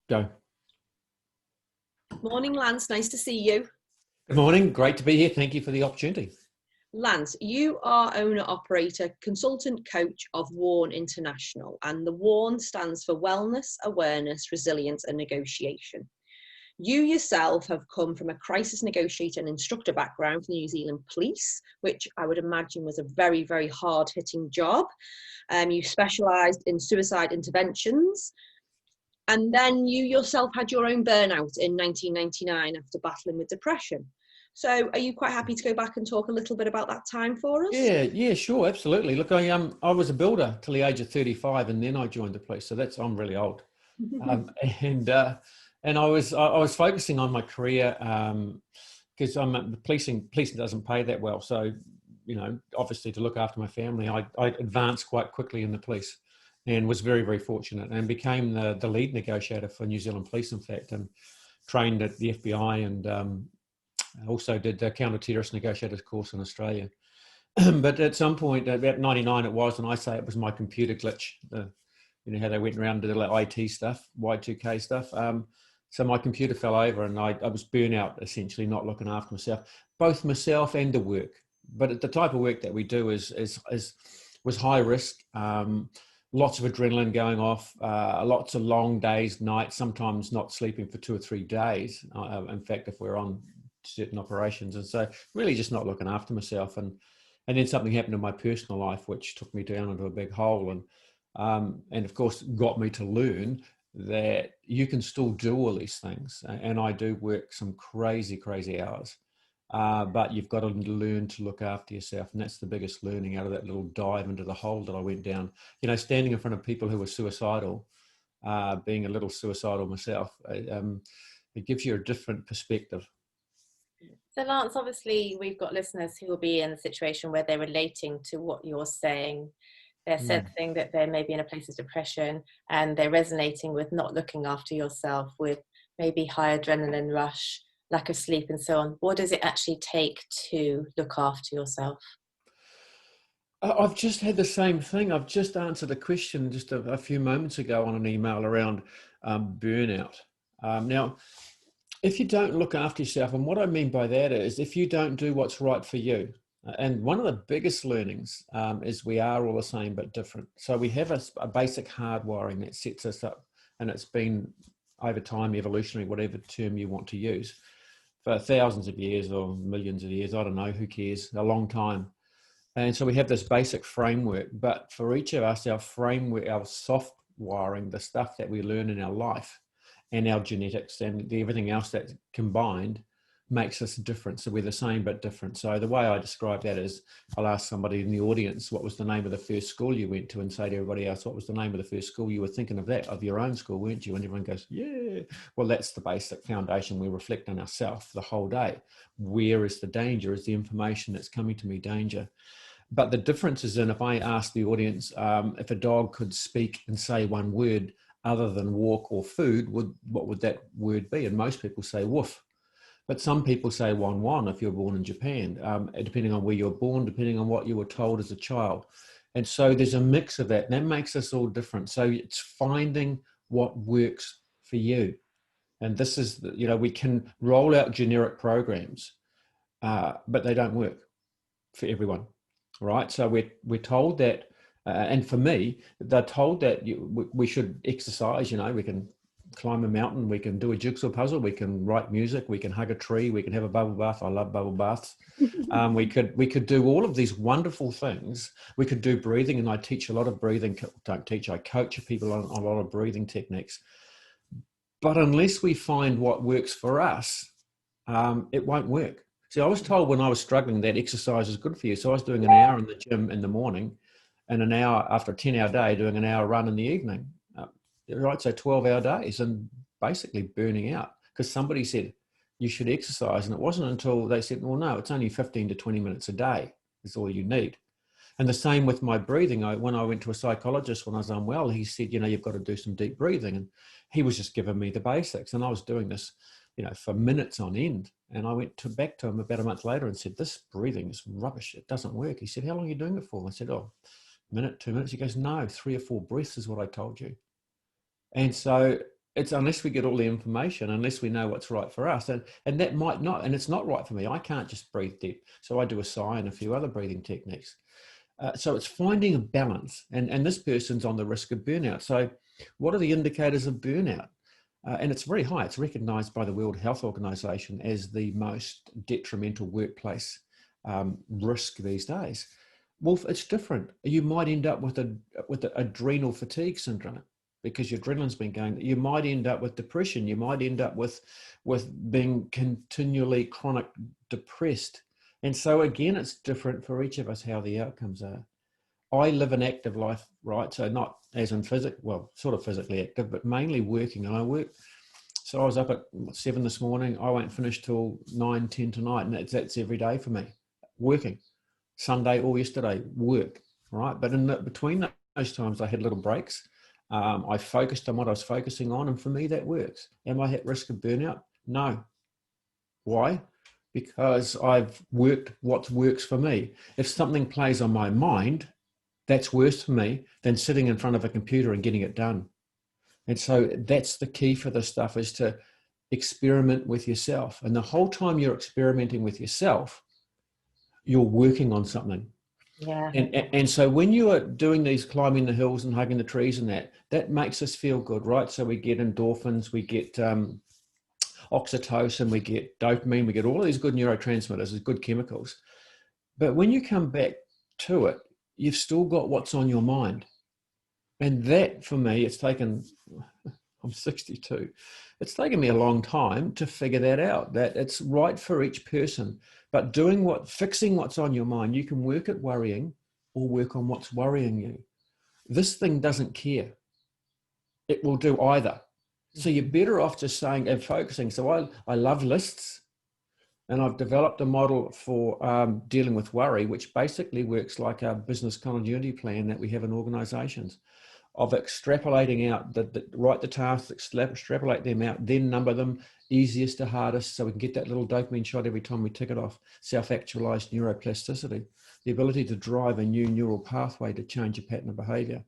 Go. Morning, Lance. Nice to see you. Good morning. Great to be here. Thank you for the opportunity. Lance, you are owner, operator, consultant, coach of WARN International, and the WARN stands for Wellness, Awareness, Resilience and Negotiation. You yourself have come from a crisis negotiator and instructor background from the New Zealand Police, which I would imagine was a very, very hard-hitting job. You specialised in suicide interventions. And then you yourself had your own burnout in 1999 after battling with depression. So are you quite happy to go back and talk a little bit about that time for us? Yeah, sure, absolutely. Look, I was a builder till the age of 35, and then I joined the police. So I'm really old, and I was focusing on my career because policing doesn't pay that well. So obviously to look after my family, I advanced quite quickly in the police. And was very, very fortunate and became the lead negotiator for New Zealand Police, in fact, and trained at the FBI and also did the counter-terrorist negotiators course in Australia. But at some point, about 99 it was, and I say it was my computer glitch. How they went around and did like IT stuff, Y2K stuff. So my computer fell over and I was burnout, essentially not looking after myself, both myself and the work. But the type of work that we do was high risk. Lots of adrenaline going off, lots of long days, nights, sometimes not sleeping for 2 or 3 days. In fact, if we're on certain operations. And so really just not looking after myself. And then something happened in my personal life, which took me down into a big hole. And of course, got me to learn that you can still do all these things. And I do work some crazy, crazy hours. But you've got to learn to look after yourself. And that's the biggest learning out of that little dive into the hole that I went down. Standing in front of people who were suicidal, being a little suicidal myself, it gives you a different perspective. So Lance, obviously we've got listeners who will be in a situation where they're relating to what you're saying. They're sensing that they're maybe in a place of depression and they're resonating with not looking after yourself, with maybe high adrenaline rush, lack of sleep and so on. What does it actually take to look after yourself? I've just had the same thing. I've just answered a question just a few moments ago on an email around burnout. Now, if you don't look after yourself, and what I mean by that is if you don't do what's right for you, and one of the biggest learnings is we are all the same but different. So we have a basic hardwiring that sets us up, and it's been over time, evolutionary, whatever term you want to use, for thousands of years or millions of years, I don't know, who cares, a long time. And so we have this basic framework, but for each of us, our framework, our soft wiring, the stuff that we learn in our life and our genetics and everything else that combined makes us different. So we're the same but different. So the way I describe that is I'll ask somebody in the audience, what was the name of the first school you went to, and say to everybody else, what was the name of the first school? You were thinking of that, of your own school, weren't you? And everyone goes, yeah. Well, that's the basic foundation. We reflect on ourselves the whole day. Where is the danger? Is the information that's coming to me danger? But the difference is in, if I ask the audience, if a dog could speak and say one word other than walk or food, what would that word be? And most people say woof. But some people say wan wan if you're born in Japan, depending on where you're born, depending on what you were told as a child. And so there's a mix of that, and that makes us all different. So it's finding what works for you. And this is, we can roll out generic programs, but they don't work for everyone, right? So we're told that, and for me, they're told that we should exercise, we can climb a mountain, we can do a jigsaw puzzle, we can write music, we can hug a tree, we can have a bubble bath. I love bubble baths. We could do all of these wonderful things. We could do breathing, and I teach a lot of breathing. I coach people on a lot of breathing techniques. But unless we find what works for us, it won't work. See, I was told when I was struggling that exercise is good for you. So I was doing an hour in the gym in the morning and an hour after a 10-hour day, doing an hour run in the evening. Right, so 12-hour days, and basically burning out because somebody said you should exercise, and it wasn't until they said, well, no, it's only 15 to 20 minutes a day is all you need. And the same with my breathing. When I went to a psychologist when I was unwell, he said, you've got to do some deep breathing, and he was just giving me the basics, and I was doing this for minutes on end. And I went back to him about a month later and said, this breathing is rubbish, it doesn't work. He said, how long are you doing it for? I said, a minute, 2 minutes. He goes, no, 3 or 4 breaths is what I told you. And so it's unless we get all the information, unless we know what's right for us, and that might not, and it's not right for me. I can't just breathe deep. So I do a sigh and a few other breathing techniques. So it's finding a balance, and this person's on the risk of burnout. So what are the indicators of burnout? And it's very high. It's recognized by the World Health Organization as the most detrimental workplace risk these days. Well, it's different. You might end up with the adrenal fatigue syndrome because your adrenaline's been going. You might end up with depression. You might end up with being continually chronic depressed. And so again, it's different for each of us how the outcomes are. I live an active life, right? So not as in sort of physically active, but mainly working. And I work. So I was up at 7 this morning. I won't finish till 9, 10 tonight. And that's every day for me, working. Sunday or yesterday, work, right? But between those times, I had little breaks. I focused on what I was focusing on. And for me, that works. Am I at risk of burnout? No. Why? Because I've worked what works for me. If something plays on my mind, that's worse for me than sitting in front of a computer and getting it done. And so that's the key for this stuff, is to experiment with yourself. And the whole time you're experimenting with yourself, you're working on something. Yeah. And so when you are doing these climbing the hills and hugging the trees and that makes us feel good, right? So we get endorphins, we get oxytocin, we get dopamine, we get all of these good neurotransmitters, these good chemicals. But when you come back to it, you've still got what's on your mind. And that, for me, I'm 62. It's taken me a long time to figure that out, that it's right for each person. But fixing what's on your mind, you can work at worrying or work on what's worrying you. This thing doesn't care. It will do either. So you're better off just saying and focusing. So I love lists, and I've developed a model for dealing with worry, which basically works like a business continuity plan that we have in organizations, of extrapolating out, write the tasks, extrapolate them out, then number them easiest to hardest, so we can get that little dopamine shot every time we tick it off. Self-actualized neuroplasticity, the ability to drive a new neural pathway to change a pattern of behavior.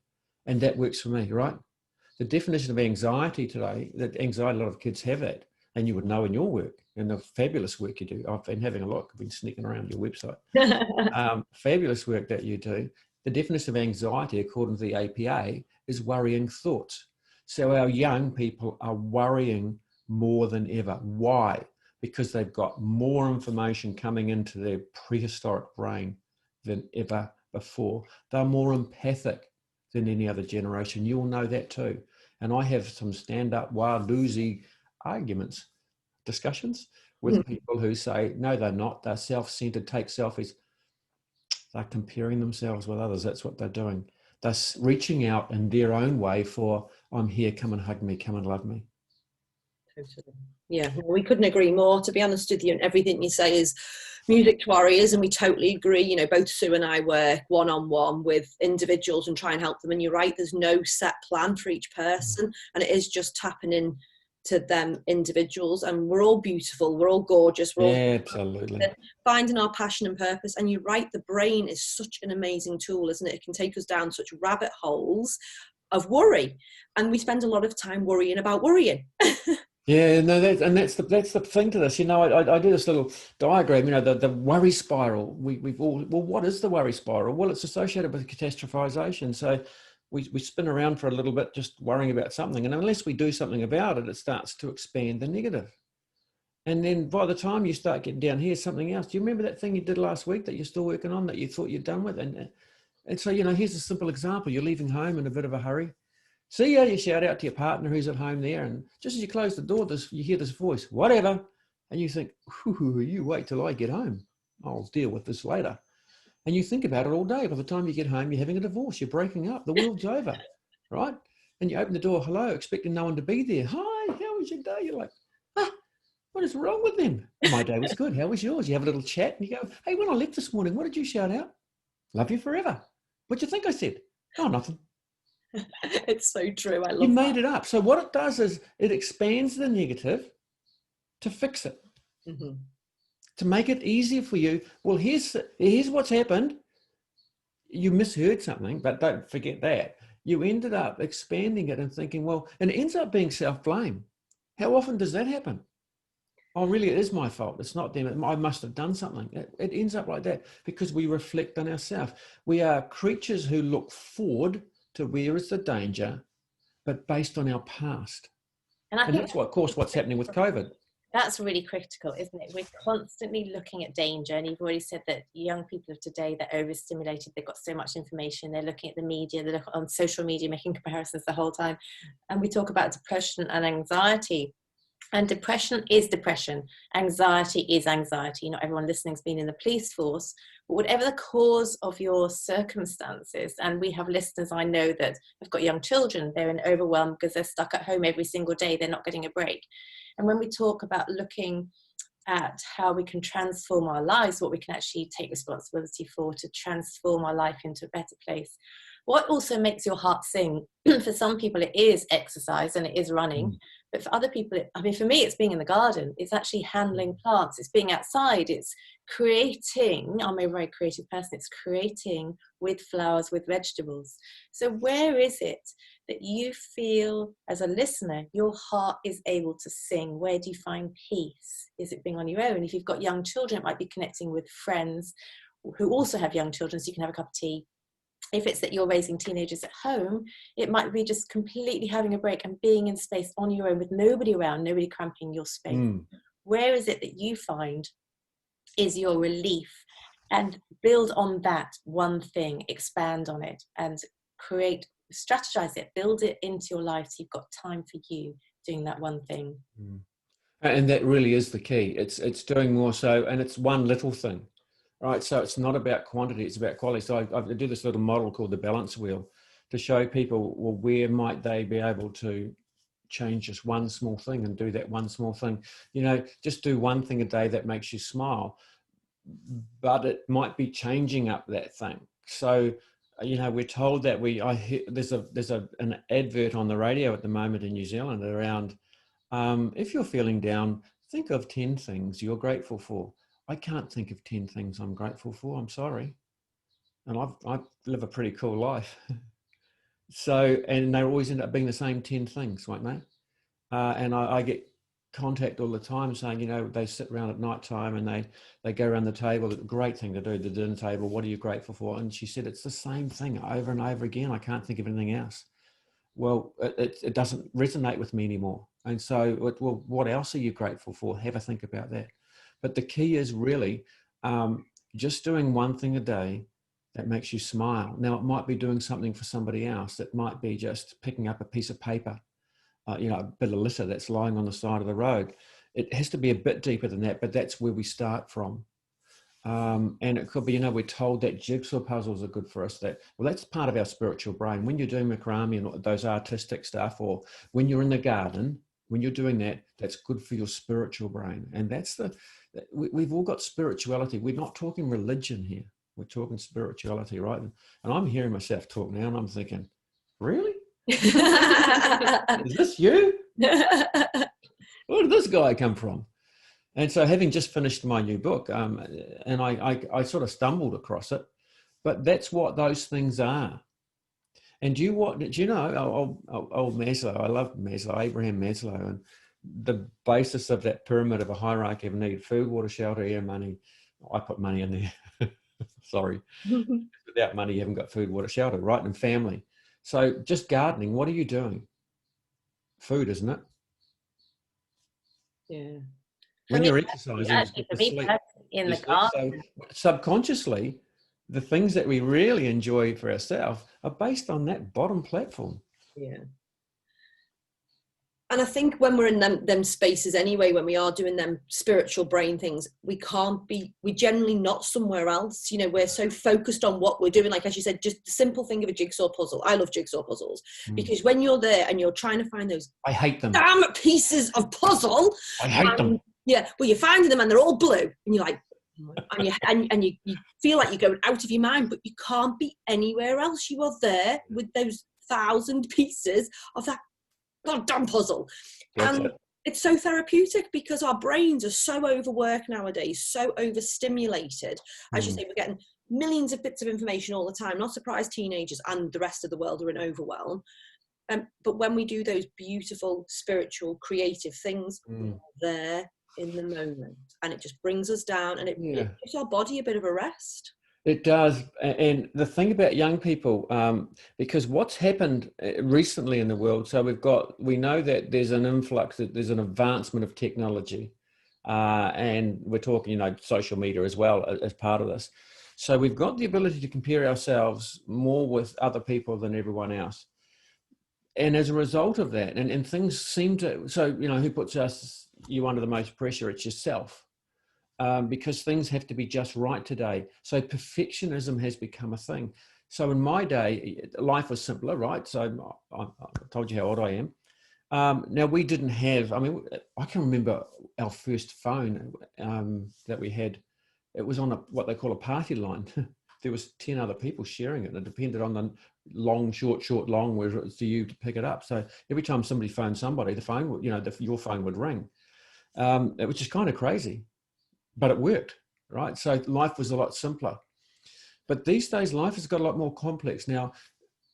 And that works for me, right? The definition of anxiety today, that anxiety, a lot of kids have that, and you would know in your work, and the fabulous work you do. I've been having a look, I've been sneaking around your website. Fabulous work that you do. The definition of anxiety, according to the APA, is worrying thoughts. So our young people are worrying more than ever. Why? Because they've got more information coming into their prehistoric brain than ever before. They're more empathic than any other generation. You'll know that too. And I have some stand-up wild-loozy discussions with people who say, no, they're not. They're self-centered, take selfies. They're comparing themselves with others. That's what they're doing. They're reaching out in their own way for, I'm here, come and hug me, come and love me. Totally. Yeah, we couldn't agree more, to be honest with you. And everything you say is music to our ears, and we totally agree. You know, both Sue and I work one-on-one with individuals and try and help them. And you're right, there's no set plan for each person, and it is just tapping in to them individuals. And we're all beautiful, we're all gorgeous, we're all absolutely finding our passion and purpose. And you're right, the brain is such an amazing tool, isn't it? It can take us down such rabbit holes of worry, and we spend a lot of time worrying about worrying. Yeah, no, that's the thing to this. You know, I do this little diagram. You know, the worry spiral. We've all, well, what is the worry spiral? Well, it's associated with catastrophization. So we spin around for a little bit just worrying about something, and unless we do something about it, it starts to expand the negative. And then by the time you start getting down here, something else. Do you remember that thing you did last week that you're still working on, that you thought you'd done with? And so, you know, here's a simple example. You're leaving home in a bit of a hurry. See ya, you shout out to your partner who's at home there, and just as you close the door, you hear this voice, whatever, and you think, you wait till I get home. I'll deal with this later. And you think about it all day. By the time you get home, you're having a divorce, you're breaking up, the world's over, right? And you open the door, hello, expecting no one to be there. Hi, how was your day? You're like, what is wrong with them? My day was good. How was yours? You have a little chat and you go, hey, when I left this morning, what did you shout out? Love you forever. What'd you think I said? Oh, nothing. It's so true. I love you made it up. So what it does is it expands the negative to fix it, to make it easier for you. Well, here's what's happened. You misheard something, but don't forget that. you ended up expanding it and thinking, well, and it ends up being self-blame. How often does that happen? Oh, really, it is my fault. It's not them. I must have done something. It ends up like that because we reflect on ourselves. We are creatures who look forward to where is the danger, but based on our past. And I think that's what, of course, what's happening with COVID. That's really critical, isn't it? We're constantly looking at danger. And you've already said that young people of today, they're overstimulated. They've got so much information. They're looking at the media. They're looking on social media, making comparisons the whole time. And we talk about depression and anxiety. And depression is depression. Anxiety is anxiety. Not everyone listening has been in the police force. But whatever the cause of your circumstances, and we have listeners I know that have got young children, they're in overwhelm because they're stuck at home every single day. They're not getting a break. And when we talk about looking at how we can transform our lives, what we can actually take responsibility for to transform our life into a better place, what also makes your heart sing? For some people, it is exercise and it is running. But for other people, for me, it's being in the garden. It's actually handling plants. It's being outside. It's creating. I'm a very creative person. It's creating with flowers, with vegetables. So where is it that you feel as a listener, your heart is able to sing? Where do you find peace? Is it being on your own? If you've got young children, it might be connecting with friends who also have young children, so you can have a cup of tea. If it's that you're raising teenagers at home, it might be just completely having a break and being in space on your own with nobody around, nobody cramping your space. Where is it that you find is your relief? And build on that one thing, expand on it, and strategize it, build it into your life so you've got time for you doing that one thing. And that really is the key. It's doing more so, and it's one little thing. Right, so it's not about quantity, it's about quality. So I do this little model called the balance wheel to show people, well, where might they be able to change just one small thing and do that one small thing. You know, just do one thing a day that makes you smile, but it might be changing up that thing. So, you know, we're told that there's an advert on the radio at the moment in New Zealand around, if you're feeling down, think of 10 things you're grateful for. I can't think of 10 things I'm grateful for. I'm sorry. And I live a pretty cool life. So, and they always end up being the same 10 things, won't they? And I get contact all the time saying, you know, they sit around at night time and they go around the table. It's a great thing to do, the dinner table. What are you grateful for? And she said, it's the same thing over and over again. I can't think of anything else. Well, it doesn't resonate with me anymore. And so, well, what else are you grateful for? Have a think about that. But the key is really just doing one thing a day that makes you smile. Now, it might be doing something for somebody else. It might be just picking up a piece of paper, you know, a bit of litter that's lying on the side of the road. It has to be a bit deeper than that, but that's where we start from. And it could be, you know, we're told that jigsaw puzzles are good for us. That's part of our spiritual brain. When you're doing macrame and those artistic stuff, or when you're in the garden, when you're doing that, that's good for your spiritual brain. And we've all got spirituality. We're not talking religion here. We're talking spirituality, right? And I'm hearing myself talk now and I'm thinking, really? Is this you? Where did this guy come from? And so having just finished my new book, and I sort of stumbled across it, but that's what those things are. And do you know, old Maslow, I love Maslow, Abraham Maslow, and the basis of that pyramid of a hierarchy of need: food, water, shelter, air, money. I put money in there. Sorry. Without money, you haven't got food, water, shelter, right? And family. So just gardening, what are you doing? Food, isn't it? Yeah. When you're exercising, actually, for me, in the garden. So subconsciously, the things that we really enjoy for ourselves are based on that bottom platform. Yeah. And I think when we're in them spaces anyway, when we are doing them spiritual brain things, we're generally not somewhere else. You know, we're so focused on what we're doing. Like, as you said, just the simple thing of a jigsaw puzzle. I love jigsaw puzzles because when you're there and you're trying to find those I hate them. damn pieces of puzzle. I hate them. Yeah. Well, you're finding them and they're all blue and you're like, and you feel like you're going out of your mind, but you can't be anywhere else. You are there with those 1,000 pieces of that damn puzzle. And it's so therapeutic because our brains are so overworked nowadays, so overstimulated. As you say, we're getting millions of bits of information all the time. Not surprised teenagers and the rest of the world are in overwhelm. But when we do those beautiful, spiritual, creative things, we're there in the moment, and it just brings us down, and it gives our body a bit of a rest. It does. And the thing about young people, because what's happened recently in the world, so we know that there's an influx, that there's an advancement of technology, and we're talking, social media as well as part of this. So we've got the ability to compare ourselves more with other people than everyone else. And as a result of that, and things seem to, so, who puts you under the most pressure? It's yourself. Because things have to be just right today. So perfectionism has become a thing. So in my day, life was simpler, right? So I told you how old I am. Now we didn't have, I can remember our first phone that we had. It was on what they call a party line. There was 10 other people sharing it, and it depended on the long, short, long, where it was to you to pick it up. So every time somebody phoned somebody, the phone would, your phone would ring. It was just kind of crazy. But it worked, right? So life was a lot simpler. But these days, life has got a lot more complex. Now,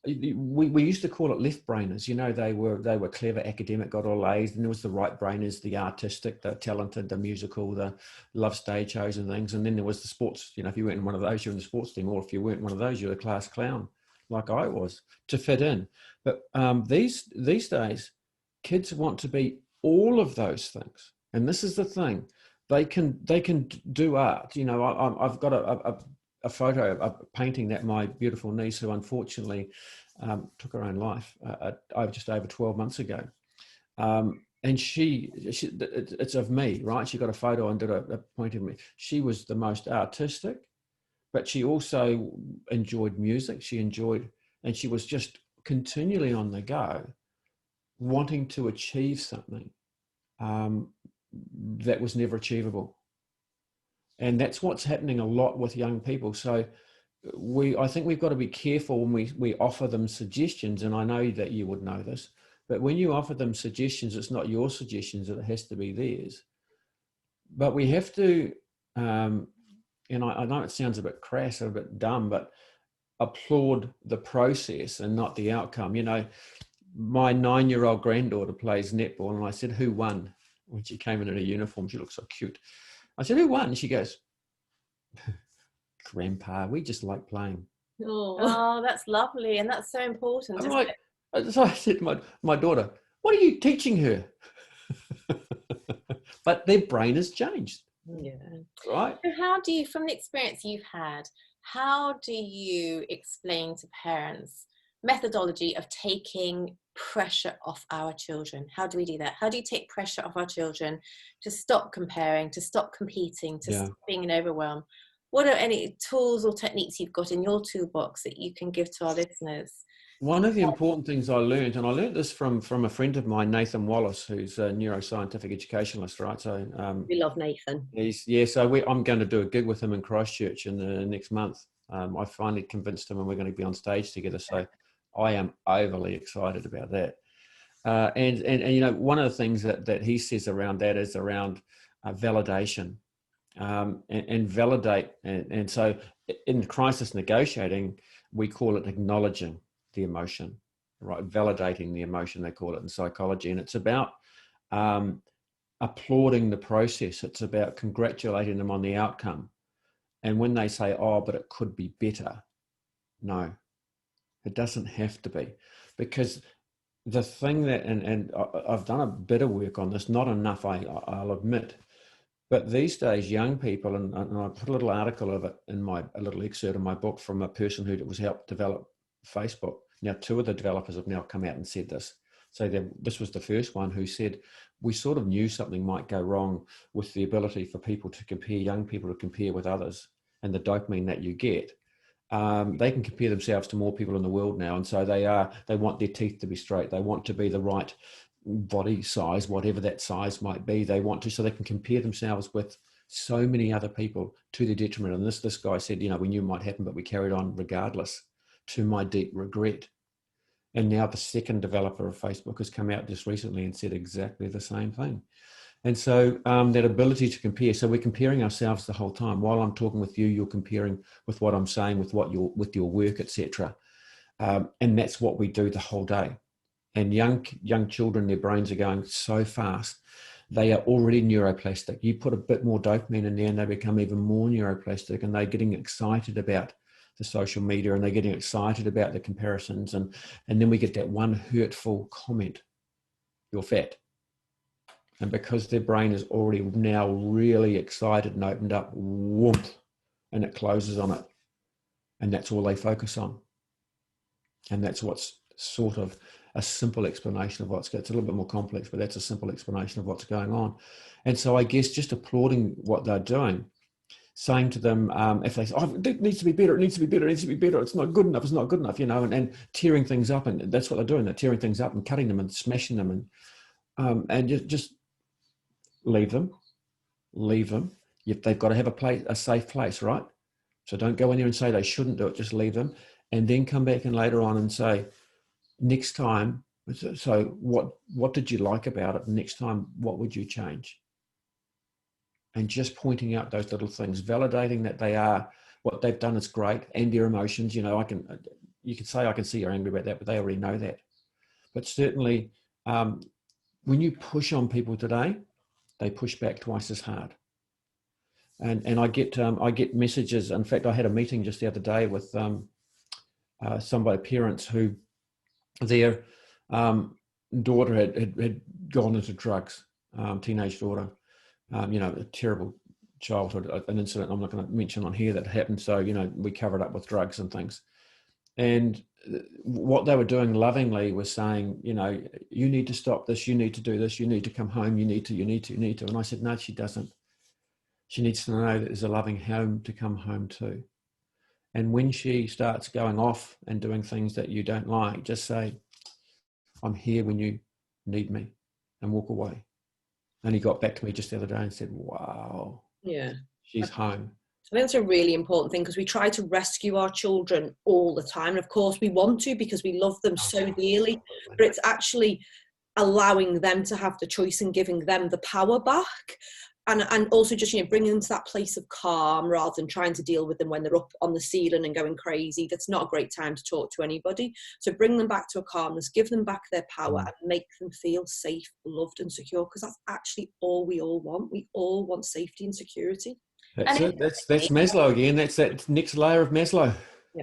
we used to call it left-brainers. They were clever, academic, got all A's. And there was the right-brainers, the artistic, the talented, the musical, the love stage shows and things. And then there was the sports. If you weren't in one of those, you're in the sports team. Or if you weren't one of those, you're the class clown, like I was, to fit in. But these days, kids want to be all of those things. And this is the thing. They can do art. I've got a photo, a painting that my beautiful niece, who unfortunately took her own life just over 12 months ago, and it's of me, right? She got a photo and did a painting of me. She was the most artistic, but she also enjoyed music. And she was just continually on the go, wanting to achieve something that was never achievable. And that's what's happening a lot with young people. So I think we've got to be careful when we offer them suggestions. And I know that you would know this, but when you offer them suggestions, it's not your suggestions, it has to be theirs. But we have to, and I know it sounds a bit crass or a bit dumb, but applaud the process and not the outcome. My 9-year-old granddaughter plays netball, and I said, "Who won?" When she came in her uniform, she looked so cute. I said, "Who won?" And she goes, "Grandpa, we just like playing." Oh, that's lovely. And that's so important. So I said to my daughter, "What are you teaching her?" But their brain has changed. Yeah. Right. So how do you, from the experience you've had, how do you explain to parents methodology of taking pressure off our children? How do we do that? How do you take pressure off our children to stop comparing, to stop competing, to stop being in overwhelm? What are any tools or techniques you've got in your toolbox that you can give to our listeners? One of the important things I learned, and I learned this from a friend of mine, Nathan Wallace, who's a neuroscientific educationalist, right? So we love Nathan. I'm going to do a gig with him in Christchurch in the next month. I finally convinced him, and we're going to be on stage together. So I am overly excited about that. And one of the things that he says around that is around validation, and validate. And so in crisis negotiating, we call it acknowledging the emotion, right? Validating the emotion, they call it in psychology. And it's about applauding the process. It's about congratulating them on the outcome. And when they say, "Oh, but it could be better," no, it doesn't have to be. Because the thing that, and I've done a bit of work on this, not enough, I'll admit, but these days, young people, and I put a little article of it in a little excerpt of my book from a person who was helped develop Facebook. Now, 2 of the developers have now come out and said this. So this was the first one who said, "We sort of knew something might go wrong with the ability for people to compare, young people to compare with others, and the dopamine that you get. They can compare themselves to more people in the world now. And so they want their teeth to be straight. They want to be the right body size, whatever that size might be. They want to, so they can compare themselves with so many other people to their detriment." And this guy said, "We knew it might happen, but we carried on regardless, to my deep regret." And now the second developer of Facebook has come out just recently and said exactly the same thing. And so that ability to compare, so we're comparing ourselves the whole time. While I'm talking with you, you're comparing with what I'm saying, with your work, etc. And that's what we do the whole day. And young children, their brains are going so fast. They are already neuroplastic. You put a bit more dopamine in there and they become even more neuroplastic, and they're getting excited about the social media, and they're getting excited about the comparisons. And then we get that one hurtful comment, you're fat. And because their brain is already now really excited and opened up, whoomp, and it closes on it. And that's all they focus on. And that's what's sort of a simple explanation of what's going on. It's a little bit more complex, but that's a simple explanation of what's going on. And so I guess just applauding what they're doing, saying to them, if they say, oh, it needs to be better, it needs to be better, it needs to be better, it's not good enough, it's not good enough, you know, and tearing things up. And that's what they're doing. They're tearing things up and cutting them and smashing them, and just leave them. They've got to have a safe place, right? So don't go in there and say they shouldn't do it, just leave them. And then come back and later on and say, next time, so what did you like about it? Next time, what would you change? And just pointing out those little things, validating that they are, what they've done is great, and their emotions. You know, you could say, I can see you're angry about that, but they already know that. But certainly, when you push on people today, they push back twice as hard. And I get messages. In fact, I had a meeting just the other day with parents who their daughter had gone into drugs, teenage daughter, you know, a terrible childhood, an incident I'm not going to mention on here that happened. So, you know, we covered up with drugs and things. And what they were doing lovingly was saying, you know, you need to stop this, you need to do this, you need to come home, you need to. And I said, no, she doesn't. She needs to know that there's a loving home to come home to. And when she starts going off and doing things that you don't like, just say, I'm here when you need me, and walk away. And he got back to me just the other day and said, wow, yeah, she's home. I think that's a really important thing, because we try to rescue our children all the time. And of course we want to, because we love them so dearly, but it's actually allowing them to have the choice and giving them the power back. And also just, you know, bringing them to that place of calm rather than trying to deal with them when they're up on the ceiling and going crazy. That's not a great time to talk to anybody. So bring them back to a calmness, give them back their power, and make them feel safe, loved and secure, because that's actually all we all want. We all want safety and security. That's it. That's Maslow again. That's that next layer of Maslow. Yeah.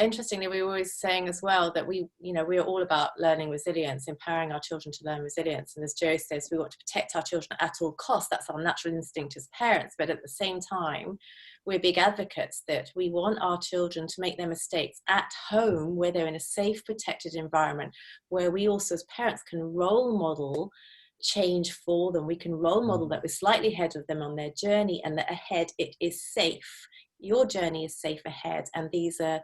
Interestingly, we were always saying as well that we're all about learning resilience, empowering our children to learn resilience. And as Joe says, we want to protect our children at all costs. That's our natural instinct as parents. But at the same time, we're big advocates that we want our children to make their mistakes at home, where they're in a safe, protected environment, where we also as parents can role model change for them. We can role model that we're slightly ahead of them on their journey, and that ahead it is safe. Your journey is safe ahead, and these are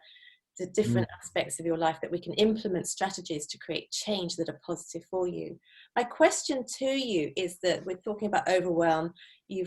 the different aspects of your life that we can implement strategies to create change that are positive for you. My question to you is that we're talking about overwhelm.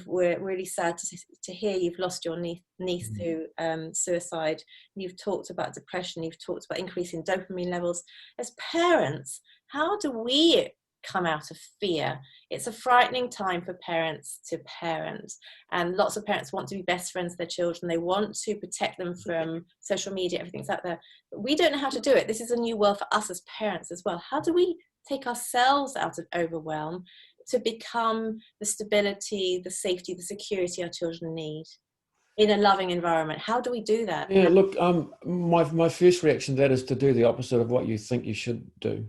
We're really sad to hear you've lost your niece to suicide. You've talked about depression. You've talked about increasing dopamine levels. As parents, how do we come out of fear? It's a frightening time for parents to parent, and lots of parents want to be best friends with their children. They want to protect them from social media, everything's out there, but we don't know how to do it. This is a new world for us as parents as well. How do we take ourselves out of overwhelm to become the stability, the safety, the security our children need in a loving environment? How do we do that? Yeah, look, my first reaction to that is to do the opposite of what you think you should do.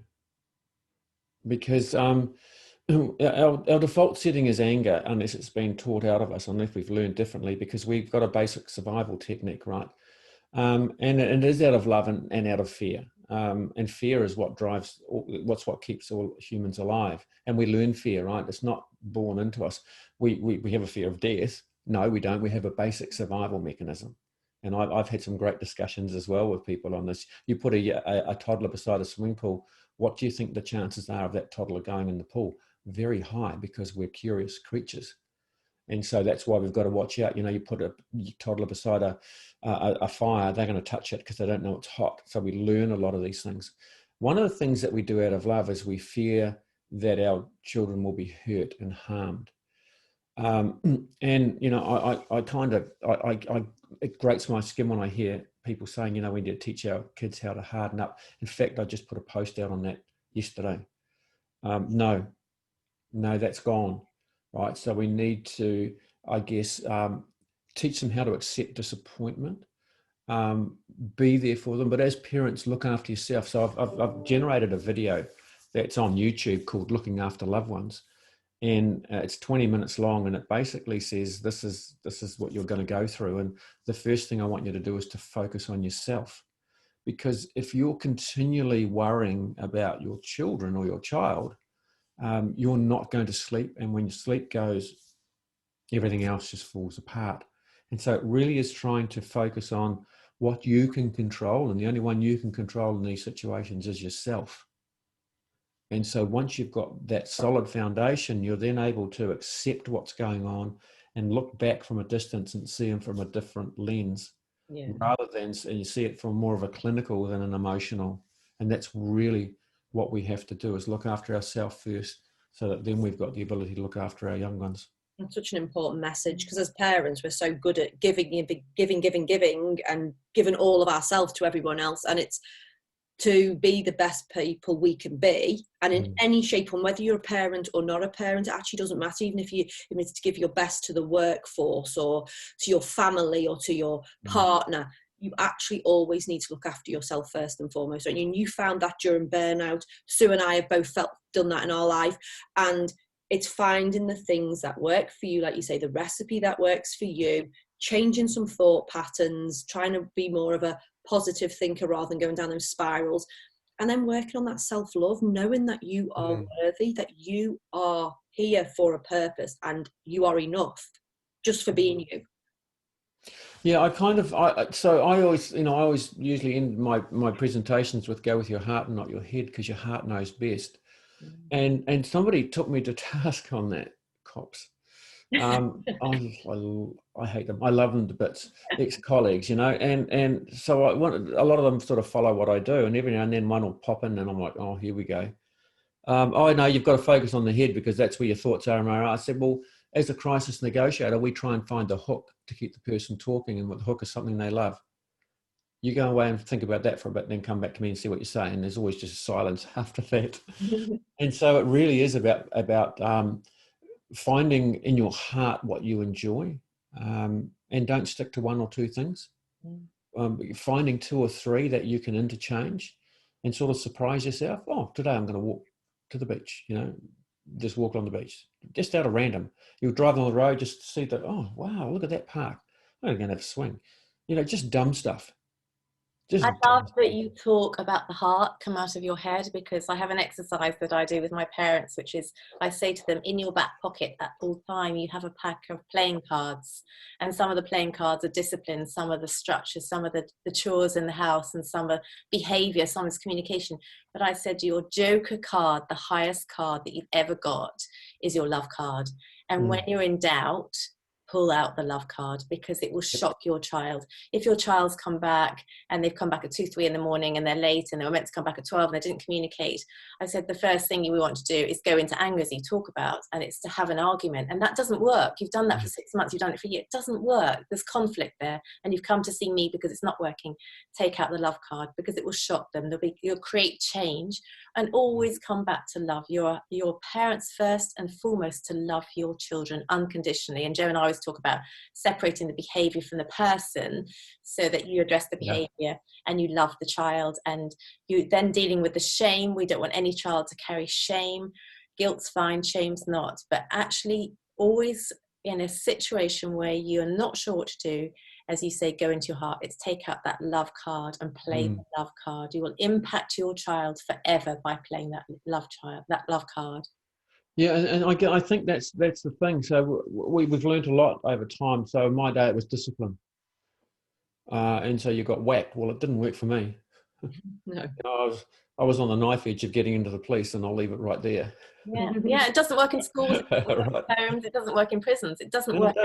Because our default setting is anger, unless it's been taught out of us, unless we've learned differently, because we've got a basic survival technique, right? And it is out of love and out of fear. And fear is what keeps all humans alive. And we learn fear, right? It's not born into us. We have a fear of death. No, we don't. We have a basic survival mechanism. And I've had some great discussions as well with people on this. You put a toddler beside a swimming pool. What do you think the chances are of that toddler going in the pool? Very high, because we're curious creatures. And so that's why we've got to watch out. You know, you put a toddler beside a fire, they're going to touch it because they don't know it's hot. So we learn a lot of these things. One of the things that we do out of love is we fear that our children will be hurt and harmed. And you know, it grates my skin when I hear people saying, you know, we need to teach our kids how to harden up. In fact, I just put a post out on that yesterday. No, that's gone, right? So we need to, I guess, teach them how to accept disappointment, be there for them. But as parents, look after yourself. So I've generated a video that's on YouTube called Looking After Loved Ones. And it's 20 minutes long, and it basically says this is what you're going to go through, and the first thing I want you to do is to focus on yourself, because if you're continually worrying about your children or your child, you're not going to sleep, and when your sleep goes, everything else just falls apart. And so it really is trying to focus on what you can control, and the only one you can control in these situations is yourself. And so once you've got that solid foundation, you're then able to accept what's going on and look back from a distance and see them from a different lens, rather than, and you see it from more of a clinical than an emotional. And that's really what we have to do, is look after ourselves first, so that then we've got the ability to look after our young ones. It's such an important message, because as parents, we're so good at giving and giving all of ourselves to everyone else. And it's to be the best people we can be, and in any shape, and whether you're a parent or not a parent, it actually doesn't matter. Even if it's to give your best to the workforce or to your family or to your partner, you actually always need to look after yourself first and foremost. And you found that during burnout. Sue and I have both done that in our life, and it's finding the things that work for you, like you say, the recipe that works for you, changing some thought patterns, trying to be more of a positive thinker rather than going down those spirals, and then working on that self-love, knowing that you are worthy, that you are here for a purpose, and you are enough just for being you. Yeah, I always usually end my presentations with go with your heart and not your head, because your heart knows best. And somebody took me to task on that, cops. I hate them. I love them to bits, ex-colleagues, you know, and so a lot of them sort of follow what I do, and every now and then one will pop in and I'm like, oh, here we go. Oh no, you've got to focus on the head, because that's where your thoughts are. And I said, well, as a crisis negotiator, we try and find the hook to keep the person talking, and what the hook is something they love. You go away and think about that for a bit, then come back to me and see what you're saying. There's always just silence after that. And so it really is about finding in your heart what you enjoy, and don't stick to one or two things. Finding two or three that you can interchange, and sort of surprise yourself. Oh, today I'm going to walk to the beach, you know, just walk on the beach, just out of random. You're driving on the road, just see that, oh, wow, look at that park. I'm going to have a swing. You know, just dumb stuff. I love that you talk about the heart come out of your head, because I have an exercise that I do with my parents, which is I say to them, in your back pocket at all time, you have a pack of playing cards. And some of the playing cards are discipline, some are the structures, some are the chores in the house, and some are behaviour, some is communication. But I said, your joker card, the highest card that you've ever got, is your love card. And when you're in doubt, pull out the love card, because it will shock your child. If your child's come back and they've come back at 2, 3 in the morning and they're late and they were meant to come back at 12 and they didn't communicate, I said the first thing we want to do is go into anger, as you talk about, and it's to have an argument. And that doesn't work. You've done that for 6 months, you've done it for a year. It doesn't work. There's conflict there, and you've come to see me because it's not working. Take out the love card, because it will shock them. You'll create change, and always come back to love. Your parents first and foremost, to love your children unconditionally. And Joe and I always talk about separating the behaviour from the person, so that you address the behaviour and you love the child, and you then dealing with the shame. We don't want any child to carry shame. Guilt's fine, shame's not. But actually always in a situation where you're not sure what to do, as you say, go into your heart. It's take out that love card and play the love card. You will impact your child forever by playing that love card. Yeah, and I think that's the thing. So we've learned a lot over time. So in my day, it was discipline, and so you got whacked. Well, it didn't work for me. No, You know, I was on the knife edge of getting into the police, and I'll leave it right there. Yeah. It doesn't work in schools. It doesn't work in homes. It doesn't work in prisons. It doesn't work.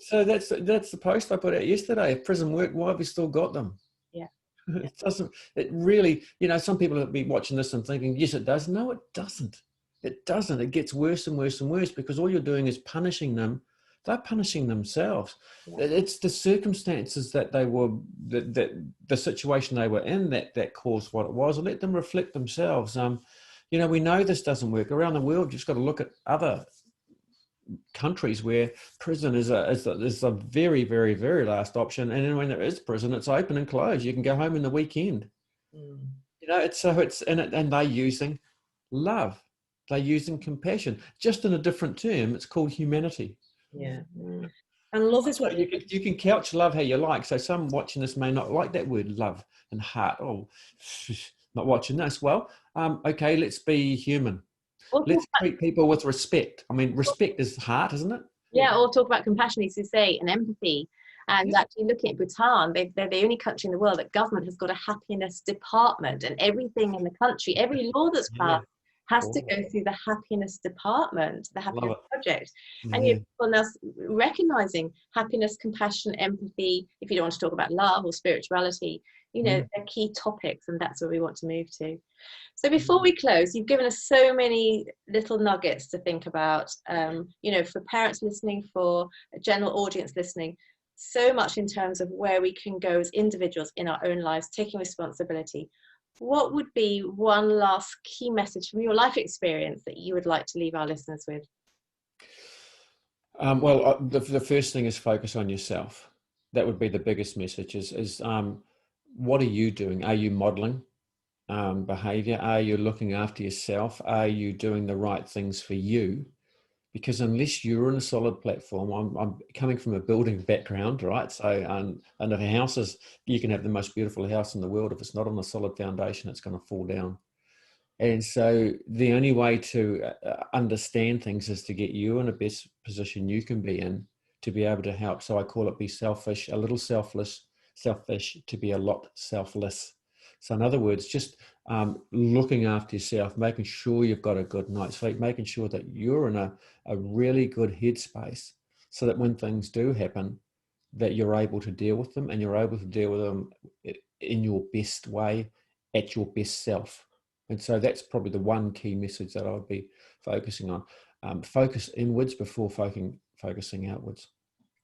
So that's the post I put out yesterday. If prison work, why have we still got them? Yeah. It doesn't. It really, you know, some people will be watching this and thinking, yes, it does. No, it doesn't. It doesn't. It gets worse and worse and worse, because all you're doing is punishing them they're punishing themselves. Yeah. It's the circumstances that they were, that the situation they were in that caused what it was. Let them reflect themselves. You know, we know this doesn't work around the world. You've just got to look at other countries where prison is a very, very, very last option. And then when there is prison, it's open and closed. You can go home in the weekend. You know, and they're using love. They're using compassion, just in a different term. It's called humanity. Yeah. And love is what you can couch love how you like. So some watching this may not like that word love and heart. Oh, not watching this. Well, okay, let's be human. Let's treat people with respect. I mean, respect is heart, isn't it? Yeah, or talk about compassion, as you say, and empathy. And actually looking at Bhutan, they're the only country in the world that government has got a happiness department, and everything in the country, every law that's passed has to go through the happiness department, the happiness project. And you're now recognizing happiness, compassion, empathy. If you don't want to talk about love or spirituality, you know, they're key topics, and that's where we want to move to. So before we close, you've given us so many little nuggets to think about, you know, for parents listening, for a general audience listening, so much in terms of where we can go as individuals in our own lives, taking responsibility. What would be one last key message from your life experience that you would like to leave our listeners with? Well, the first thing is focus on yourself. That would be the biggest message is what are you doing? Are you modeling behavior? Are you looking after yourself? Are you doing the right things for you? Because unless you're in a solid platform, I'm coming from a building background, right? So, and if a house is, you can have the most beautiful house in the world. If it's not on a solid foundation, it's going to fall down. And so the only way to understand things is to get you in the best position you can be in to be able to help. So I call it be selfish, a little selfish to be a lot selfless. So in other words, just looking after yourself, making sure you've got a good night's sleep, making sure that you're in a really good headspace so that when things do happen, that you're able to deal with them, and you're able to deal with them in your best way, at your best self. And so that's probably the one key message that I would be focusing on. Focus inwards before focusing outwards.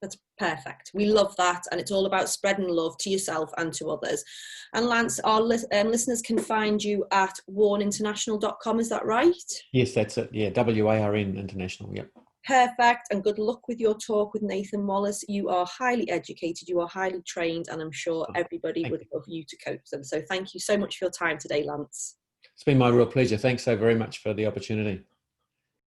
That's perfect. We love that. And it's all about spreading love to yourself and to others. And Lance, our listeners can find you at warninternational.com. Is that right? Yes, that's it. Yeah, WARN International. Yep. Perfect. And good luck with your talk with Nathan Wallace. You are highly educated, you are highly trained, and I'm sure everybody would love you to coach them. So thank you so much for your time today, Lance. It's been my real pleasure. Thanks so very much for the opportunity.